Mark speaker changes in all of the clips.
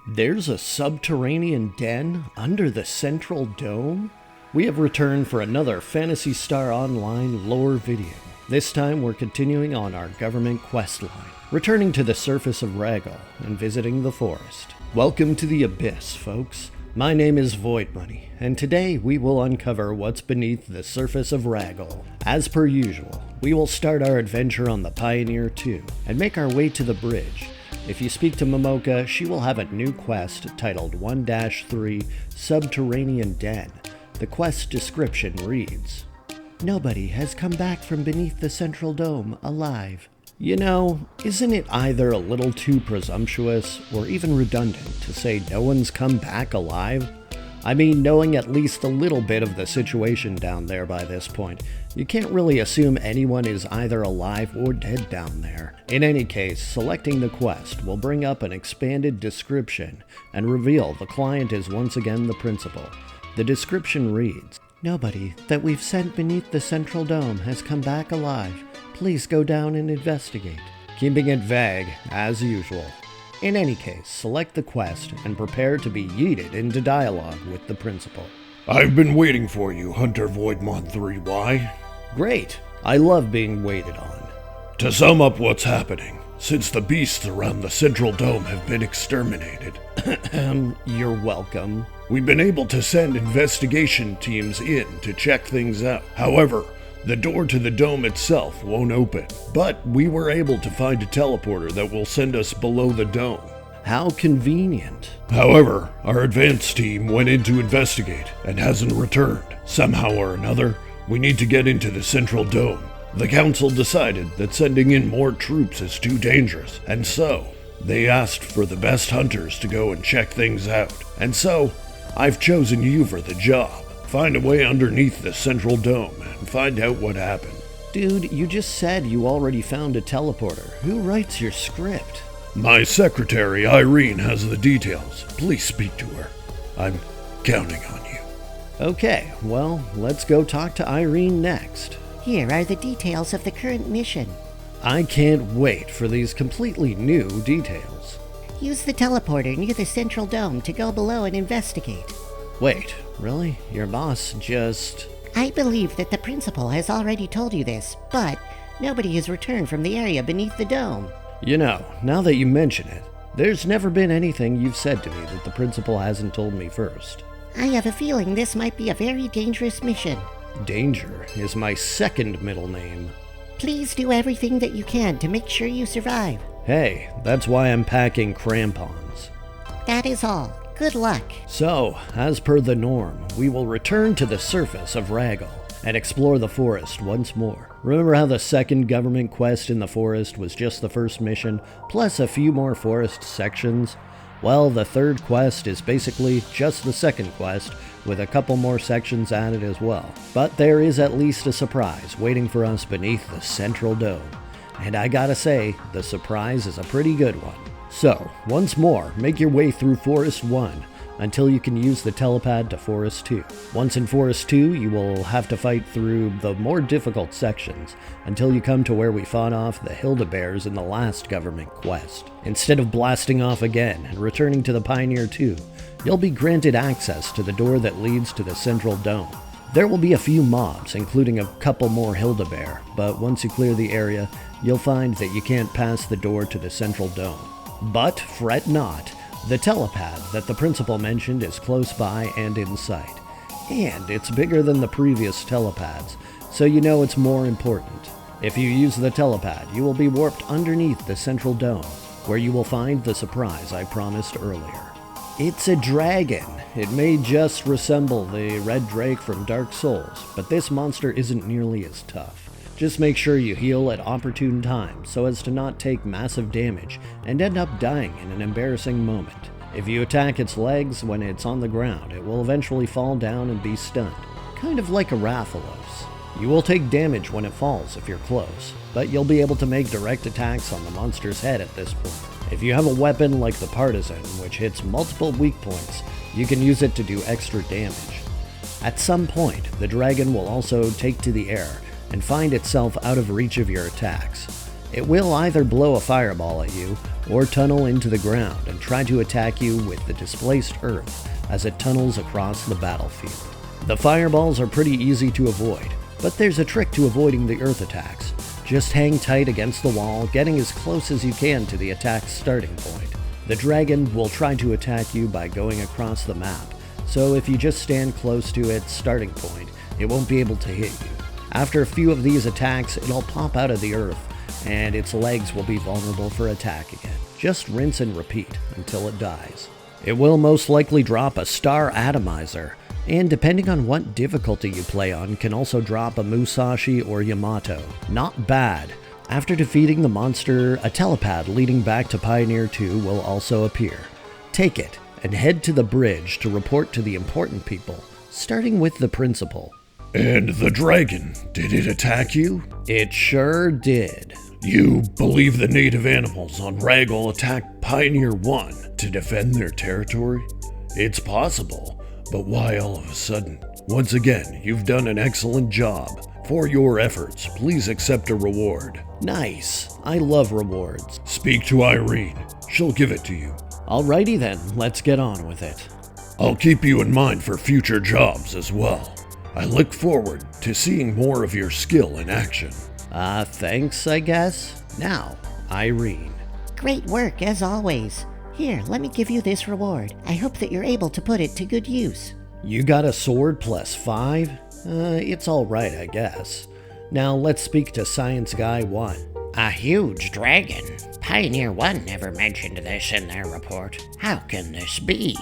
Speaker 1: There's a subterranean den under the central dome? We have returned for another Phantasy Star Online lore video. This time we're continuing on our government quest line, returning to the surface of Ragol and visiting the forest. Welcome to the Abyss, folks. My name is Void Money, and today we will uncover what's beneath the surface of Ragol. As per usual, we will start our adventure on the Pioneer 2 and make our way to the bridge. If you speak to Momoka, she will have a new quest titled 1-3 Subterranean Den. The quest description reads, "Nobody has come back from beneath the central dome alive." You know, isn't it either a little too presumptuous or even redundant to say no one's come back alive? I mean, knowing at least a little bit of the situation down there by this point, you can't really assume anyone is either alive or dead down there. In any case, selecting the quest will bring up an expanded description and reveal the client is once again the principal. The description reads, "Nobody that we've sent beneath the central dome has come back alive. Please go down and investigate." Keeping it vague, as usual. In any case, select the quest and prepare to be yeeted into dialogue with the principal.
Speaker 2: "I've been waiting for you, Hunter Voidmon 3Y.
Speaker 1: Great. I love being waited on.
Speaker 2: To sum up what's happening, since the beasts around the central dome have been exterminated,
Speaker 1: You're welcome.
Speaker 2: we've been able to send investigation teams in to check things out. However, the door to the dome itself won't open, but we were able to find a teleporter that will send us below the dome.
Speaker 1: How convenient.
Speaker 2: However, our advance team went in to investigate and hasn't returned. Somehow or another, we need to get into the central dome. The council decided that sending in more troops is too dangerous, and so they asked for the best hunters to go and check things out. And so, I've chosen you for the job. Find a way underneath the central dome and find out what happened.
Speaker 1: Dude, you just said you already found a teleporter. Who writes your script?
Speaker 2: My secretary, Irene, has the details. Please speak to her. I'm counting on you.
Speaker 1: Okay, well, let's go talk to Irene next.
Speaker 3: Here are the details of the current mission.
Speaker 1: I can't wait for these completely new details.
Speaker 3: Use the teleporter near the central dome to go below and investigate.
Speaker 1: Wait, really? Your boss just...
Speaker 3: I believe that the principal has already told you this, but nobody has returned from the area beneath the dome.
Speaker 1: You know, now that you mention it, there's never been anything you've said to me that the principal hasn't told me first.
Speaker 3: I have a feeling this might be a very dangerous mission.
Speaker 1: Danger is my second middle name.
Speaker 3: Please do everything that you can to make sure you survive.
Speaker 1: Hey, that's why I'm packing crampons.
Speaker 3: That is all. Good luck.
Speaker 1: So, as per the norm, we will return to the surface of Ragol and explore the forest once more. Remember how the second government quest in the forest was just the first mission, plus a few more forest sections? Well, the third quest is basically just the second quest, with a couple more sections added as well. But there is at least a surprise waiting for us beneath the central dome. And I gotta say, the surprise is a pretty good one. So, once more, make your way through Forest 1 until you can use the telepad to Forest 2. Once in Forest 2, you will have to fight through the more difficult sections until you come to where we fought off the Hilda Bears in the last government quest. Instead of blasting off again and returning to the Pioneer 2, you'll be granted access to the door that leads to the central dome. There will be a few mobs, including a couple more Hilda Bear, but once you clear the area, you'll find that you can't pass the door to the central dome. But fret not, the telepad that the principal mentioned is close by and in sight. And it's bigger than the previous telepads, so you know it's more important. If you use the telepad, you will be warped underneath the central dome, where you will find the surprise I promised earlier. It's a dragon. It may just resemble the red drake from Dark Souls, but this monster isn't nearly as tough. Just make sure you heal at opportune times so as to not take massive damage and end up dying in an embarrassing moment. If you attack its legs when it's on the ground, it will eventually fall down and be stunned, kind of like a Rathalos. You will take damage when it falls if you're close, but you'll be able to make direct attacks on the monster's head at this point. If you have a weapon like the Partisan, which hits multiple weak points, you can use it to do extra damage. At some point, the dragon will also take to the air and find itself out of reach of your attacks. It will either blow a fireball at you, or tunnel into the ground and try to attack you with the displaced earth as it tunnels across the battlefield. The fireballs are pretty easy to avoid, but there's a trick to avoiding the earth attacks. Just hang tight against the wall, getting as close as you can to the attack's starting point. The dragon will try to attack you by going across the map, so if you just stand close to its starting point, it won't be able to hit you. After a few of these attacks, it'll pop out of the earth, and its legs will be vulnerable for attack again. Just rinse and repeat until it dies. It will most likely drop a star atomizer, and depending on what difficulty you play on, can also drop a Musashi or Yamato. Not bad. After defeating the monster, a telepad leading back to Pioneer 2 will also appear. Take it, and head to the bridge to report to the important people, starting with the principal.
Speaker 2: And the dragon, did it attack you?
Speaker 1: It sure did.
Speaker 2: You believe the native animals on Ragol attacked Pioneer 1 to defend their territory? It's possible, but why all of a sudden? Once again, you've done an excellent job. For your efforts, please accept a reward.
Speaker 1: Nice. I love rewards.
Speaker 2: Speak to Irene. She'll give it to you.
Speaker 1: Alrighty then, let's get on with it.
Speaker 2: I'll keep you in mind for future jobs as well. I look forward to seeing more of your skill in action.
Speaker 1: Thanks, I guess. Now, Irene.
Speaker 3: Great work, as always. Here, let me give you this reward. I hope that you're able to put it to good use.
Speaker 1: You got a sword +5? It's alright, I guess. Now let's speak to Science Guy 1.
Speaker 4: A huge dragon? Pioneer 1 never mentioned this in their report. How can this be?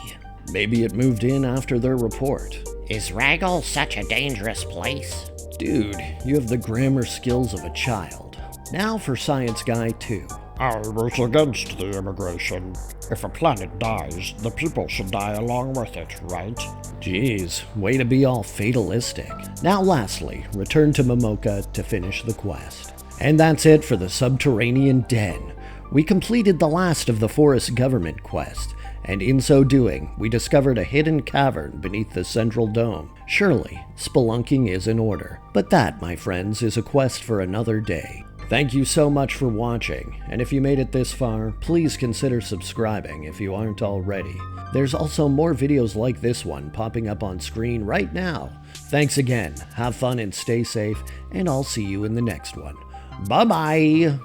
Speaker 1: Maybe it moved in after their report.
Speaker 4: Is Ragol such a dangerous place?
Speaker 1: Dude, you have the grammar skills of a child. Now for Science Guy 2.
Speaker 5: I was against the immigration. If a planet dies, the people should die along with it, right?
Speaker 1: Jeez, way to be all fatalistic. Now lastly, return to Momoka to finish the quest. And that's it for the Subterranean Den. We completed the last of the forest government quest, and in so doing, we discovered a hidden cavern beneath the central dome. Surely, spelunking is in order. But that, my friends, is a quest for another day. Thank you so much for watching, and if you made it this far, please consider subscribing if you aren't already. There's also more videos like this one popping up on screen right now. Thanks again, have fun and stay safe, and I'll see you in the next one. Bye-bye!